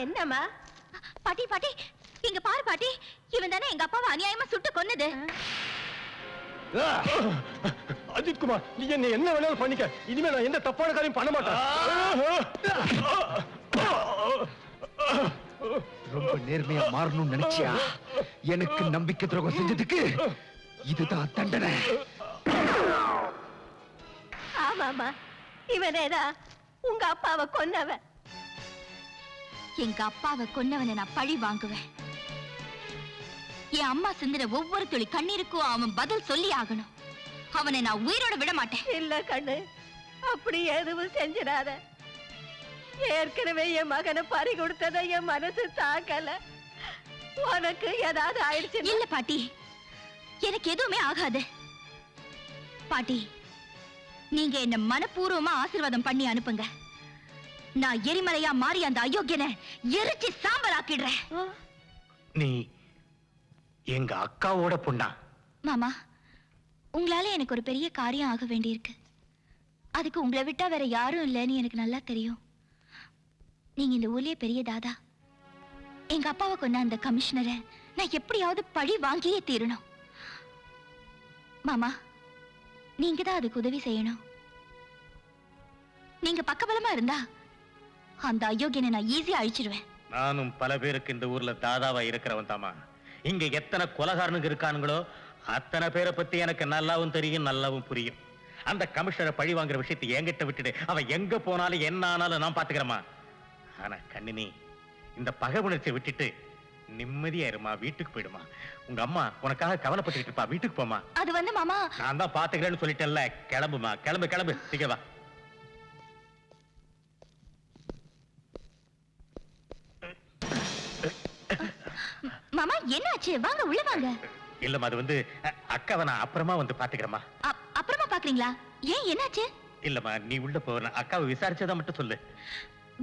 என்னம்மா? பாட்டி பாட்டி இங்க பாரு பாட்டி, இவன் தானே எங்க அப்பாவை அநியாயமா சுட்டு கொன்னது. அஜித் குமார், நீ என்ன வேணாலும் பண்ணிக்க. இனிமே நான் எந்த தப்பான காரியம் பண்ண மாட்டேன். ரொம்ப நேர்மையா மாறணும்னு நினைச்சியா? எனக்கு நம்பிக்கை துரோகம் செஞ்சதுக்கு இதுதான் தண்டனை. ஆமாமா, இவனேதான் உங்க அப்பாவை கொன்னவன். எங்க அப்பாவை கொன்னவனை நான் பழி வாங்குவேன். என் அம்மா சிந்திர ஒவ்வொரு துளி கண்ணீருக்கும் அவன் பதில் சொல்லி ஆகணும். அவனை நான் உயிரோட விட மாட்டேன். இல்ல கண்ணு, அப்படி எதுவும் செஞ்சிடாத. ஏற்கனவே என் மகனை பறி கொடுத்ததை என் மனசு தாக்கல. உனக்கு ஏதாவது ஆயிடுச்சு? இல்ல பாட்டி, எனக்கு எதுவுமே ஆகாது. பாட்டி, நீங்க என்ன மனப்பூர்வமா ஆசீர்வாதம் பண்ணி அனுப்புங்க. நான் எரிமலையா மாறி அந்த அயோக்கியனை எரிச்சு சாம்பல் ஆக்கிடுறேன். நீ எங்க அக்காவோட பொண்ணா? மாமா, உங்களால எனக்கு ஒரு பெரிய காரியம் ஆக வேண்டியிருக்கு. அதுக்கு உங்களை விட்டா வேற யாரும் இல்லைன்னு எனக்கு நல்லா தெரியும். நீங்க இந்த ஊர்லயே பெரிய தாதா. எங்க அப்பாவை கொன்ன அந்த கமிஷனரை நான் எப்படியாவது பழி வாங்கியே தீரணும். மாமா, நீங்க தான் அதுக்கு உதவி செய்யணும். நீங்க பக்கபலமா இருந்தா அந்த அயோக்கியனை நான் ஈஸியா அழிச்சிருவேன். நானும் பல பேருக்கு இந்த ஊர்ல தாதாவா இருக்கிறவன் தாமா. இங்க எத்தனை கொலகாரனுங்க இருக்கானுங்களோ அத்தனை பேரை பத்தி எனக்கு நல்லாவும் தெரியும், நல்லாவும் புரியும். அந்த கமிஷனரை பழி வாங்குற விஷயத்தை என்கிட்ட விட்டுடு. அவன் எங்க போனாலும் என்ன ஆனாலும் நான் பாத்துக்கிறேமா. ஆனா கண்ணினி, இந்த பகை உணர்ச்சியை விட்டுட்டு நிம்மதியா இருமா, வீட்டுக்கு போயிடுமா. உங்க அம்மா உனக்காக கவலைப்பட்டுக்கிட்டு இருப்பா. வீட்டுக்கு போமா. அது வந்து மாமா, நான் தான் பாத்துக்கிறேன்னு சொல்லிட்டேன்ல. கிளம்புமா, கிளம்பு கிளம்பு, சீக்கிரம் வா. மாமா என்னாச்சு? வாங்க உள்ள வாங்க. இல்லம்மா, அது வந்து அக்காவை நான் அப்புறமா வந்து பாத்துக்கிறேம்மா. அப்புறமா பாக்குறீங்களா? ஏன் என்னாச்சு? இல்லம்மா, நீ உள்ள போ. அக்காவை விசாரிச்சதா மட்டும் சொல்லு.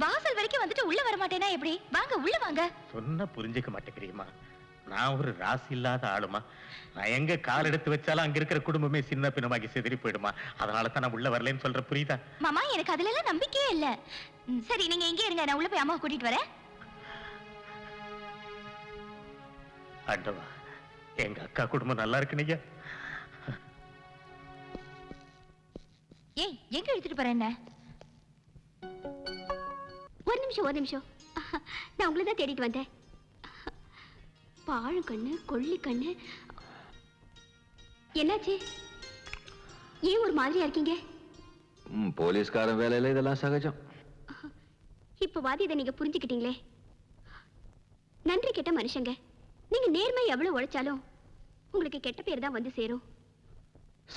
வாசல் வரைக்கும் வந்துட்டு உள்ள வர மாட்டேனா எப்படி? வாங்க உள்ள வாங்க. சொன்ன புரிஞ்சுக்க மாட்டேங்கிறியம்மா. நான் ஒரு ராசி இல்லாத ஆளுமா. நான் எங்க கால் எடுத்து வச்சாலும் அங்க இருக்கிற குடும்பமே சின்ன பின்னமாகி சிதறி போயிடுமா. அதனால தான் நான் உள்ள வரலன்னு சொல்ற. புரியுதா? மாமா, எனக்கு அதுல எல்லாம் நம்பிக்கையே இல்ல. சரி, நீங்க எங்கே இருங்க, நான் உள்ள போய் அம்மாவை கூட்டிட்டு வரேன். ஆண்டவா, எங்க அக்கா குடும்பம் நல்லா இருக்குனீங்க. ஏய், எங்க எடுத்துட்டு போற? என்ன? ஒரு நிமிஷம், நான் உங்களை தான் தேடிட்டு வந்தேன். பாழு கண்ணு, கொள்ளி கண்ணு, என்னாச்சு? ஏன் ஒரு மாதிரியா இருக்கீங்க? போலீஸ்காரன் வேலையில இதெல்லாம் சகஜம். இப்ப வாதி இதை நீங்க புரிஞ்சுக்கிட்டீங்களே. நன்றி கெட்ட மனுஷங்க. நீங்க நேர்மை எவ்வளவு உழைச்சாலும் உங்களுக்கு கெட்ட பேர் தான் வந்து சேரும்.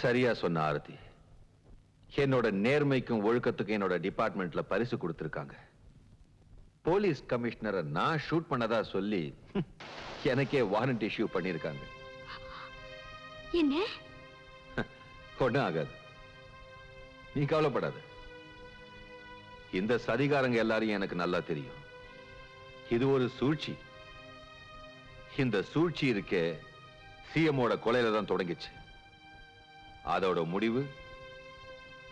சரியா சொன்ன ஆரதி. என்னோட நேர்மைக்கும் ஒழுக்கத்துக்கும் என்னோட டிபார்ட்மெண்ட்ல பரிசு கொடுத்திருக்காங்க. போலீஸ் கமிஷனரை நான் ஷூட் பண்ணதா சொல்லி எனக்கே வாரண்ட் இஷ்யூ பண்ணிருக்காங்க. என்ன? ஒண்ணும் ஆகாது, நீ கவலைப்படாத. இந்த சதிகாரங்க எல்லாரையும் எனக்கு நல்லா தெரியும். இது ஒரு சூழ்ச்சி. இந்த சூழ்ச்சி இருக்கே, சிஎம்மோட கொலையில தான் தொடங்கிச்சு. அதோட முடிவு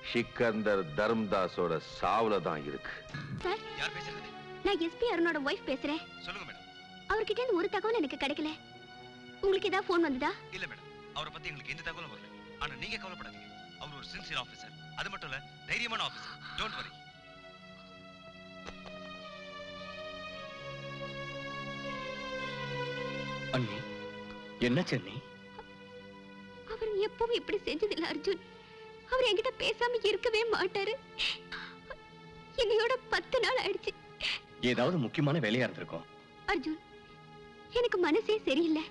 சிக்கந்தர் தர்மதாஸோட சாவுல தான் இருக்கு. யார் பேசுறது? நான் எஸ்பி அருணோட வைஃப் பேசுறேன். சொல்லுங்க மேடம். அவர்கிட்ட இருந்து ஒரு தகவல் எனக்கு கிடைக்கல. உங்களுக்கு ஏதாவது போன் வந்ததா? இல்ல மேடம், அவரை பத்தி எங்களுக்கு எந்த தகவலும் வரல. ஆனா நீங்க கவலைப்படாதீங்க, அவர் ஒரு சின்சியர் ஆபீசர். அது மட்டும் இல்ல, தைரியமான ஆபீசர். Don't worry. அண்ணி, என்ன சென்னி? அவர் எப்பவும் இப்படி செஞ்சதில்ல அர்ஜுன். அவர் என்கிட்ட பேசாம இருக்கவே மாட்டாரு. என்னையோட 10 நாள் ஆயிடுச்சு. ஏதாவது முக்கியமான வேலையா இருந்திருக்கும். அர்ஜுன், எனக்கு மனசே சரியில்லை.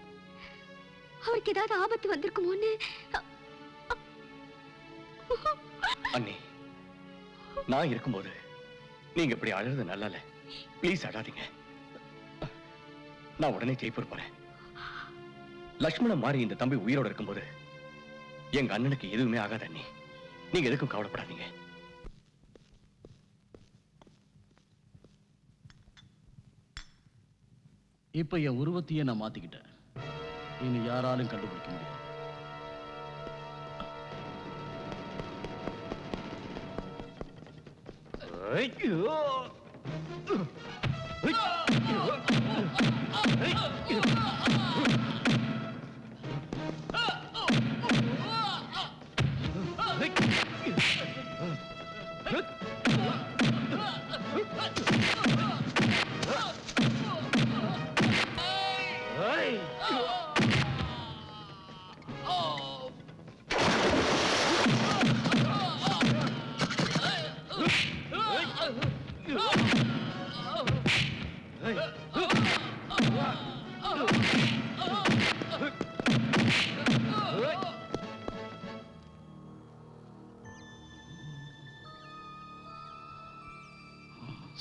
அவருக்கு ஏதாவது ஆபத்து வந்திருக்குமோன்னு. அண்ணி, நான் இருக்கும்போது நீங்க இப்படி அழுறது நல்லா இல்ல. ப்ளீஸ் அழாதீங்க. நான் உடனே ஜெய்ப்பூர் போறேன். லட்சுமணன் மாறி இந்த தம்பி உயிரோட இருக்கும்போது எங்க அண்ணனுக்கு எதுவுமே ஆகாத அண்ணி. நீங்க எதுக்கும் கவலைப்படாதீங்க. இப்ப என் உருவத்தையே நான் மாத்திக்கிட்டேன். இனி யாராலும் கண்டுபிடிக்க முடியாது. ஐயோ!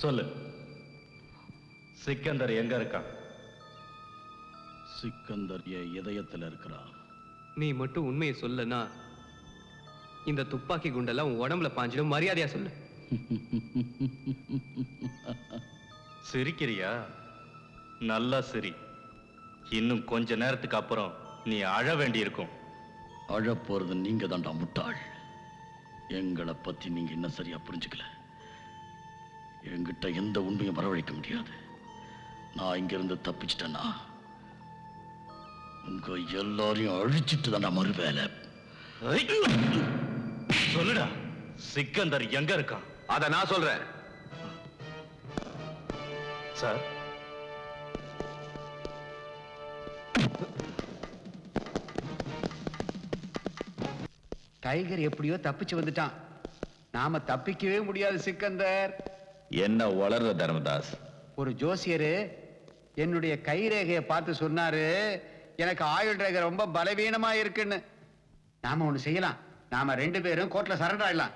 சொல்லு, சிக்கந்தர் எங்க இருக்கான்? சிக்கந்தர் என் இதயத்தில் இருக்கிறான். நீ மட்டும் உண்மையை சொல்லனா இந்த துப்பாக்கி குண்டெல்லாம் உன் உடம்புல பாஞ்சிடும். மரியாதையா சொல்லு. சிரிக்கிறியா? நல்லா சிரி. இன்னும் கொஞ்ச நேரத்துக்கு அப்புறம் நீ அழ வேண்டியிருக்கும். அழப்போறது நீங்க தான்டா முட்டாள். எங்களை பத்தி நீங்க என்ன சரியா புரிஞ்சுக்கல. என்கிட்ட எந்த உண்மையும் வரவழைக்க முடியாது. நான் இங்கிருந்து தப்பிச்சிட்டேன்னா உங்க எல்லாரையும் அழிச்சிட்டு தான்டா மறுவேலை. சொல்லுடா, சிக்கந்தர் எங்க இருக்கான்? அத நான் சொல்றேன். சார், டைகர் எப்படியோ தப்பிச்சு வந்துட்டான். நாம தப்பிக்கவே முடியாது சிக்கந்தர். என்ன வளர்ற தர்மதாஸ்? ஒரு ஜோசியரு என்னுடைய கைரேகையை பார்த்து சொன்னாரு, எனக்கு ஆயுள் ரேகை ரொம்ப பலவீனமா இருக்குன்னு. நாம ஒண்ணு செய்யலாம். நாம 2 பேரும் கோர்ட்ல சரண்டர் ஆயிடலாம்.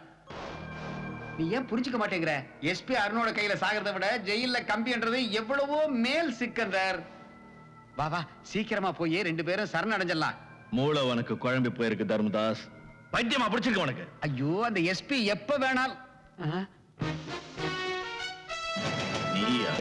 நீ ஏன் புரிஞ்சுக்க மாட்டேங்கிற? எஸ்பி அருணோட கையில சாகிறத விட ஜெயில கம்பின்றது எவ்வளவோ மேல் சிக்கந்தர். வா வா, சீக்கிரமா போய் 2 பேரும் சரணடைஞ்சிடலாம். மூளை உனக்கு குழம்பி போயிருக்கு தர்மதாஸ். பைத்தியமா பிடிச்சிருக்க உனக்கு? ஐயோ, அந்த எஸ்பி எப்ப வேணால். நீயா?